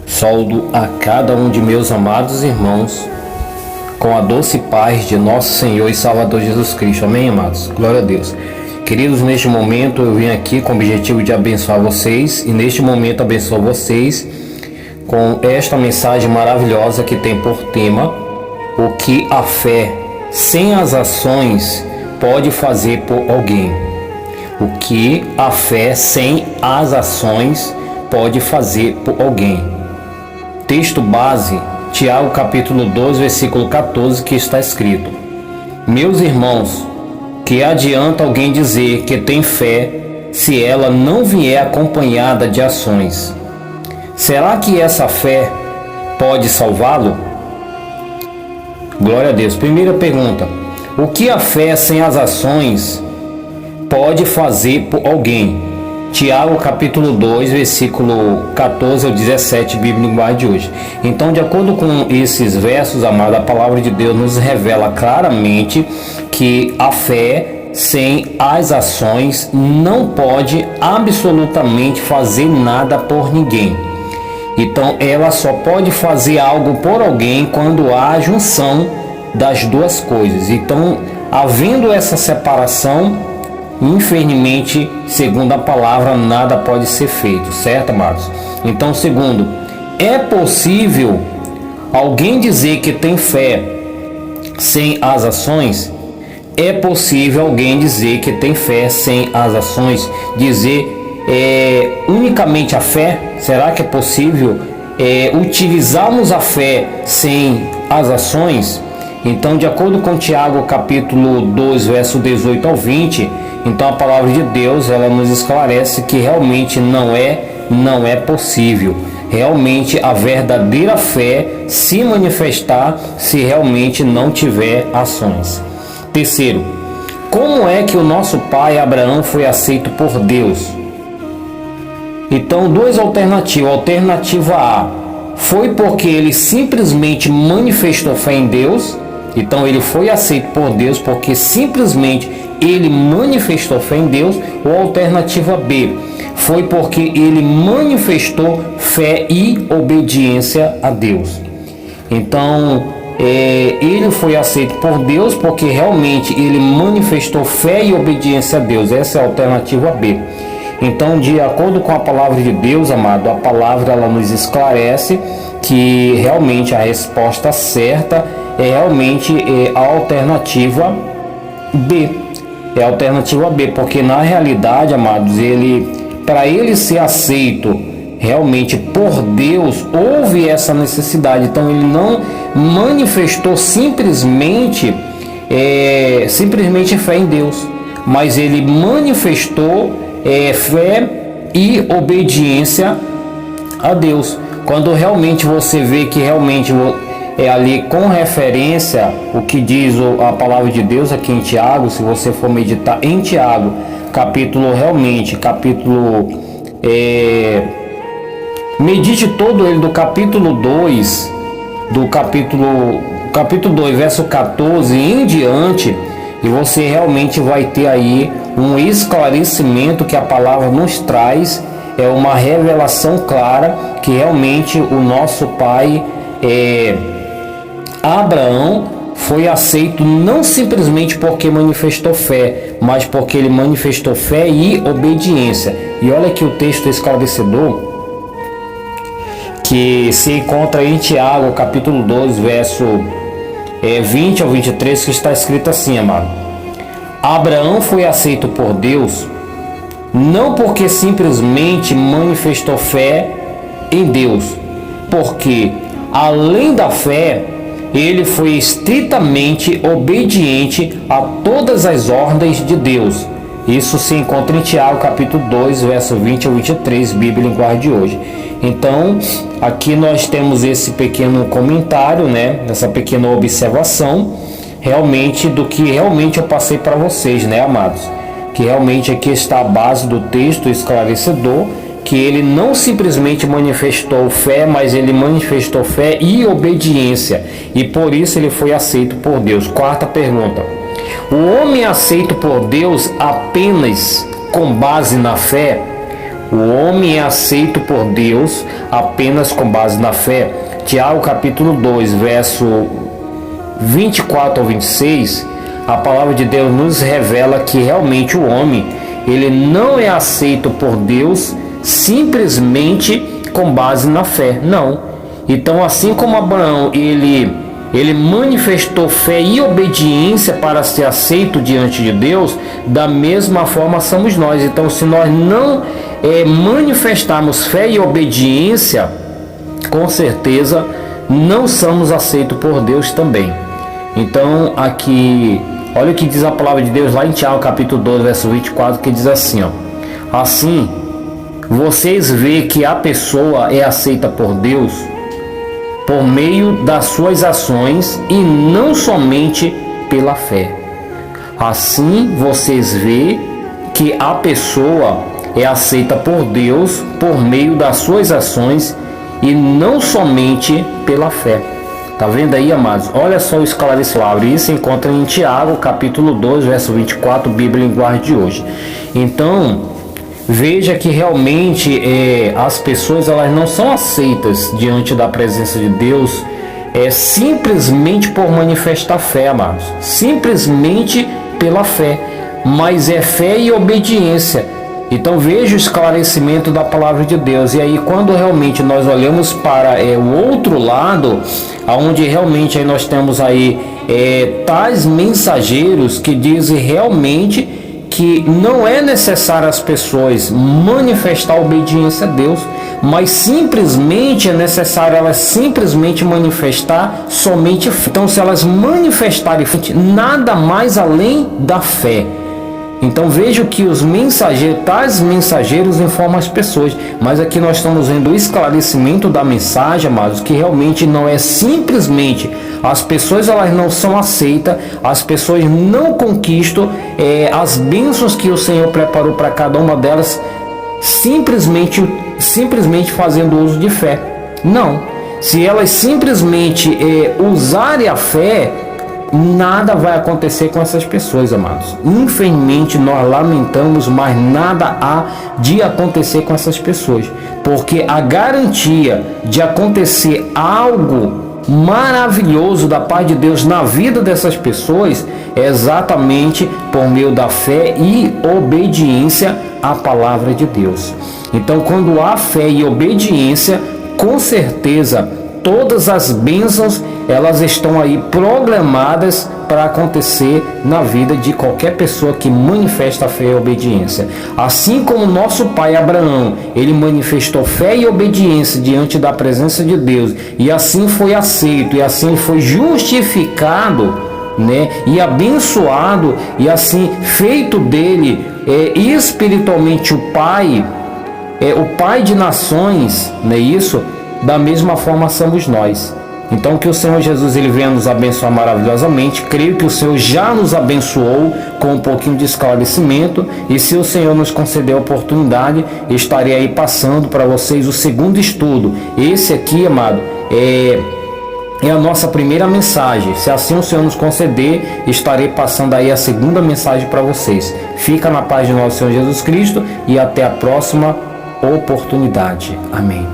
Saúdo a cada um de meus amados irmãos com a doce paz de nosso Senhor e Salvador Jesus Cristo. Amém, amados? Glória a Deus. Queridos, neste momento eu vim aqui com o objetivo de abençoar vocês e neste momento abençoo vocês com esta mensagem maravilhosa que tem por tema o que a fé sem as ações pode fazer por alguém. O que a fé sem as ações pode fazer por alguém. Texto base, Tiago capítulo 2, versículo 14, que está escrito: Meus irmãos, que adianta alguém dizer que tem fé se ela não vier acompanhada de ações? Será que essa fé pode salvá-lo? Glória a Deus. Primeira pergunta: o que a fé sem as ações pode fazer por alguém? Tiago capítulo 2, versículo 14 ao 17, Bíblia Linguagem de hoje. Então, de acordo com esses versos, amado, a palavra de Deus nos revela claramente que a fé sem as ações não pode absolutamente fazer nada por ninguém. Então, ela só pode fazer algo por alguém quando há junção das duas coisas. Então, havendo essa separação, infelizmente, segundo a palavra, nada pode ser feito, certo, amados? Então, segundo, é possível alguém dizer que tem fé sem as ações? É possível alguém dizer que tem fé sem as ações? Dizer unicamente a fé? Será que é possível utilizarmos a fé sem as ações? Então, de acordo com Tiago capítulo 2, verso 18 ao 20, então a palavra de Deus, ela nos esclarece que realmente não é possível realmente a verdadeira fé se manifestar se realmente não tiver ações. Terceiro, como é que o nosso pai Abraão foi aceito por Deus? Então, duas alternativas. Alternativa A, foi porque ele simplesmente manifestou fé em Deus. Então ele foi aceito por Deus porque simplesmente ele manifestou fé em Deus. Ou alternativa B, foi porque ele manifestou fé e obediência a Deus. Então ele foi aceito por Deus porque realmente ele manifestou fé e obediência a Deus. Essa é a alternativa B. Então, de acordo com a palavra de Deus, amado, a palavra ela nos esclarece que realmente a resposta certa é realmente a alternativa B. É a alternativa B, porque na realidade, amados, para ele ser aceito realmente por Deus, houve essa necessidade. Então ele não manifestou simplesmente fé em Deus, mas ele manifestou fé e obediência a Deus. Quando realmente você vê que realmente ali com referência o que diz a palavra de Deus aqui em Tiago, se você for meditar em Tiago, medite todo ele do capítulo 2, capítulo 2, verso 14 em diante, e você realmente vai ter aí um esclarecimento que a palavra nos traz, é uma revelação clara que realmente o nosso pai Abraão foi aceito não simplesmente porque manifestou fé, mas porque ele manifestou fé e obediência. E olha aqui o texto esclarecedor que se encontra em Tiago capítulo 2, verso 20 ao 23, que está escrito assim, amado: Abraão foi aceito por Deus não porque simplesmente manifestou fé em Deus, porque além da fé ele foi estritamente obediente a todas as ordens de Deus. Isso se encontra em Tiago capítulo 2, verso 20 ao 23, Bíblia Linguagem de hoje. Então, aqui nós temos esse pequeno comentário, né? Essa pequena observação, realmente, do que realmente eu passei para vocês, né, amados? Que realmente aqui está a base do texto esclarecedor, que ele não simplesmente manifestou fé, mas ele manifestou fé e obediência, e por isso ele foi aceito por Deus. Quarta pergunta: o homem é aceito por Deus apenas com base na fé? O homem é aceito por Deus apenas com base na fé. Tiago capítulo 2, verso 24 ao 26, a palavra de Deus nos revela que realmente o homem, ele não é aceito por Deus simplesmente com base na fé, não. Então, assim como Abraão, ele manifestou fé e obediência para ser aceito diante de Deus, da mesma forma somos nós. Então, se nós não manifestarmos fé e obediência, com certeza não somos aceitos por Deus também. Então, aqui, olha o que diz a palavra de Deus lá em Tiago capítulo 12, verso 24, que diz assim, ó: assim, vocês veem que a pessoa é aceita por Deus por meio das suas ações e não somente pela fé. Assim, vocês veem que a pessoa é aceita por Deus por meio das suas ações e não somente pela fé. Tá vendo aí, amados? Olha só o esclarecimento. Isso encontra em Tiago, capítulo 2, verso 24, Bíblia Linguagem de hoje. Então, veja que realmente as pessoas, elas não são aceitas diante da presença de Deus simplesmente por manifestar fé, amados. Simplesmente pela fé. Mas é fé e obediência. Então veja o esclarecimento da palavra de Deus. E aí, quando realmente nós olhamos para o outro lado, onde realmente aí nós temos aí tais mensageiros que dizem realmente que não é necessário as pessoas manifestar obediência a Deus, mas simplesmente é necessário elas simplesmente manifestar somente fé. Então, se elas manifestarem nada mais além da fé, então veja que os mensageiros, tais mensageiros informam as pessoas, mas aqui nós estamos vendo o esclarecimento da mensagem, amados, que realmente não é simplesmente as pessoas, elas não são aceitas, as pessoas não conquistam as bênçãos que o Senhor preparou para cada uma delas, simplesmente fazendo uso de fé. Não, se elas simplesmente usarem a fé, nada vai acontecer com essas pessoas, amados. Infelizmente nós lamentamos, mas nada há de acontecer com essas pessoas, porque a garantia de acontecer algo maravilhoso da paz de Deus na vida dessas pessoas é exatamente por meio da fé e obediência à palavra de Deus. Então, quando há fé e obediência, com certeza todas as bênçãos, elas estão aí programadas para acontecer na vida de qualquer pessoa que manifesta fé e obediência. Assim como nosso pai Abraão, ele manifestou fé e obediência diante da presença de Deus, e assim foi aceito, e assim foi justificado, né, e abençoado, e assim feito dele espiritualmente o pai de nações, não é isso? Da mesma forma somos nós. Então, que o Senhor Jesus ele venha nos abençoar maravilhosamente. Creio que o Senhor já nos abençoou com um pouquinho de esclarecimento, e se o Senhor nos conceder a oportunidade, estarei aí passando para vocês o segundo estudo. Esse aqui, amado, é a nossa primeira mensagem. Se assim o Senhor nos conceder, estarei passando aí a segunda mensagem para vocês. Fica na paz de nosso Senhor Jesus Cristo e até a próxima oportunidade. Amém.